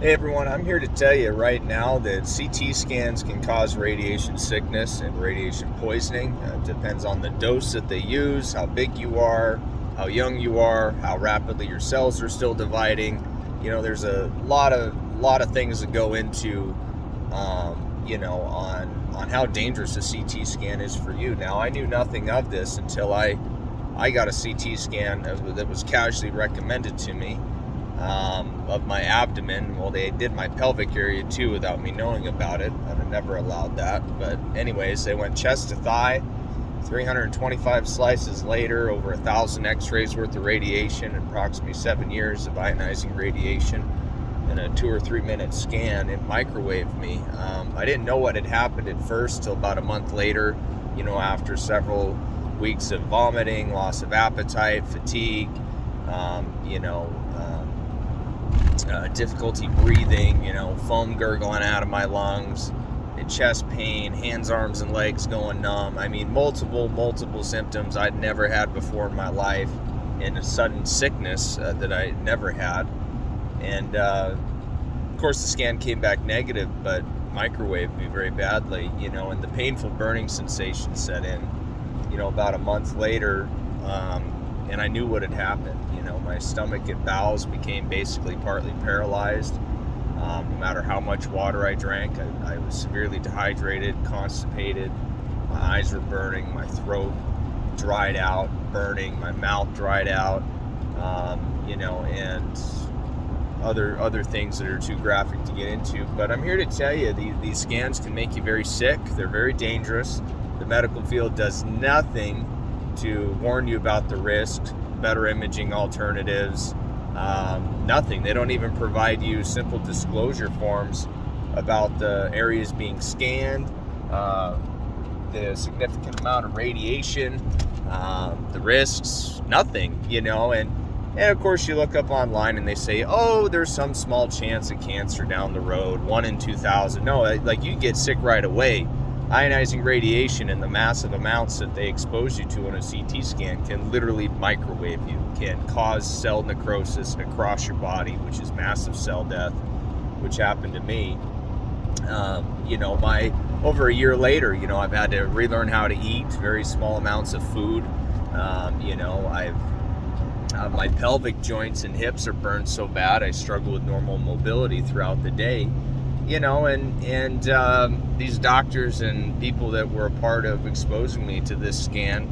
Hey everyone, I'm here to tell you right now that CT scans can cause radiation sickness and radiation poisoning. It depends on the dose that they use, how big you are, how young you are, how rapidly your cells are still dividing. There's a lot of things that go into, on how dangerous a CT scan is for you. Now, I knew nothing of this until I got a CT scan that was casually recommended to me. Of my abdomen. Well, they did my pelvic area too without me knowing about it. I've never allowed that. But anyways, they went chest to thigh, 325 slices later, over 1,000 x-rays worth of radiation, approximately 7 years of ionizing radiation, and a 2 or 3 minute scan. It microwaved me. I didn't know what had happened at first till about a month later, after several weeks of vomiting, loss of appetite, fatigue, difficulty breathing, foam gurgling out of my lungs, chest pain, hands, arms, and legs going numb. I mean, multiple symptoms I'd never had before in my life, and a sudden sickness that I never had. And of course, the scan came back negative, but microwaved me very badly, and the painful burning sensation set in, about a month later. And I knew what had happened. My stomach and bowels became basically partly paralyzed. No matter how much water I drank, I was severely dehydrated, constipated. My eyes were burning, my throat dried out, burning, my mouth dried out, and other things that are too graphic to get into. But I'm here to tell you, these scans can make you very sick. They're very dangerous. The medical field does nothing to warn you about the risks, better imaging alternatives, nothing. They don't even provide you simple disclosure forms about the areas being scanned, the significant amount of radiation, the risks, nothing, and of course you look up online and they say, oh, there's some small chance of cancer down the road, 1 in 2,000. No, like, you get sick right away. Ionizing radiation and the massive amounts that they expose you to on a CT scan can literally microwave you, can cause cell necrosis across your body, which is massive cell death, which happened to me. Over a year later, I've had to relearn how to eat very small amounts of food. My pelvic joints and hips are burned so bad I struggle with normal mobility throughout the day. And these doctors and people that were a part of exposing me to this scan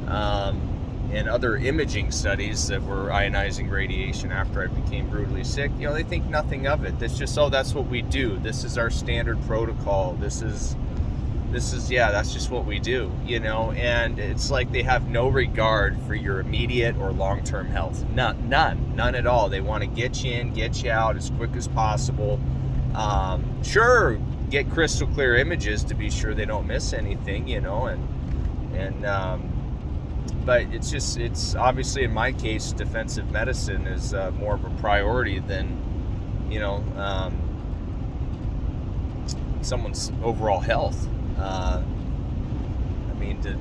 and other imaging studies that were ionizing radiation after I became brutally sick, they think nothing of it. That's just, that's what we do. This is our standard protocol. This is that's just what we do, and it's like they have no regard for your immediate or long-term health. None at all. They want to get you in, get you out as quick as possible. Sure, get crystal clear images to be sure they don't miss anything, but it's obviously, in my case, defensive medicine is more of a priority than, someone's overall health.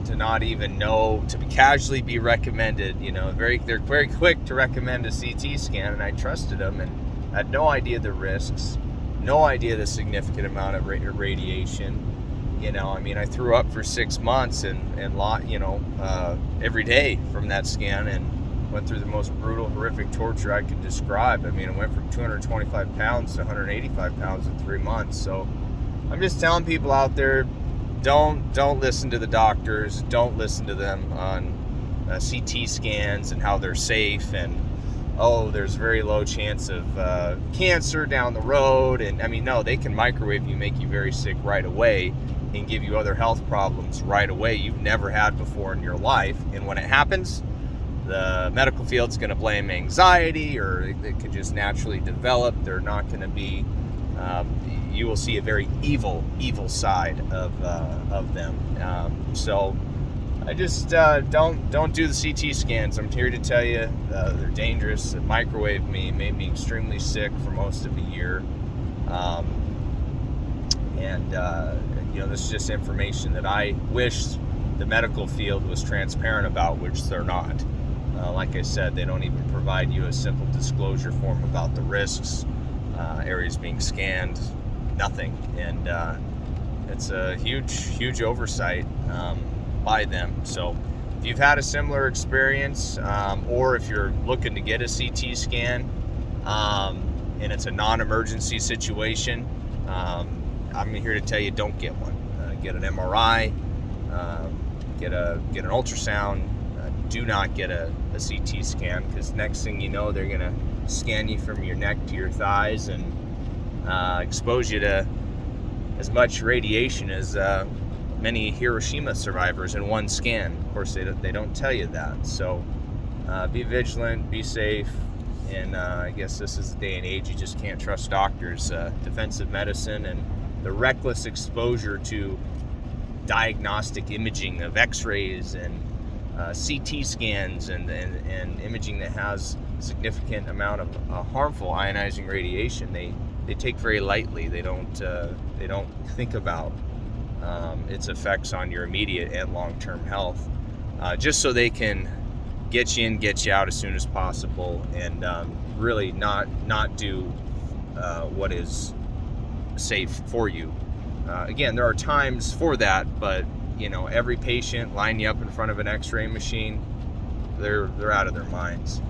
To not even know, to casually be recommended, they're very quick to recommend a CT scan, and I trusted them and had no idea the risks. No idea the significant amount of radiation. I threw up for 6 months and every day from that scan, and went through the most brutal, horrific torture I could describe. I went from 225 pounds to 185 pounds in 3 months. So I'm just telling people out there, don't listen to the doctors. Don't listen to them on CT scans and how they're safe, and there's very low chance of cancer down the road. And no, they can microwave you, make you very sick right away, and give you other health problems right away you've never had before in your life. And when it happens, the medical field's going to blame anxiety, or it could just naturally develop. They're not going to be, you will see a very evil side of them. So I just don't do the CT scans. I'm here to tell you they're dangerous. It microwaved me, made me extremely sick for most of the year. This is just information that I wish the medical field was transparent about, which they're not. Like I said, they don't even provide you a simple disclosure form about the risks. areas being scanned, nothing. And it's a huge oversight by them. So if you've had a similar experience, or if you're looking to get a CT scan, and it's a non-emergency situation, I'm here to tell you, don't get one. Get an MRI, get an ultrasound. Do not get a CT scan, because next thing you know, they're gonna scan you from your neck to your thighs and expose you to as much radiation as many Hiroshima survivors in one scan. Of course, they don't tell you that. So be vigilant, be safe, and I guess this is the day and age you just can't trust doctors. Defensive medicine and the reckless exposure to diagnostic imaging of X-rays and CT scans and imaging that has significant amount of harmful ionizing radiation, they take very lightly. They don't think about its effects on your immediate and long-term health, just so they can get you in, get you out as soon as possible, and really not do what is safe for you. Again, there are times for that, but every patient line you up in front of an X-ray machine, they're out of their minds.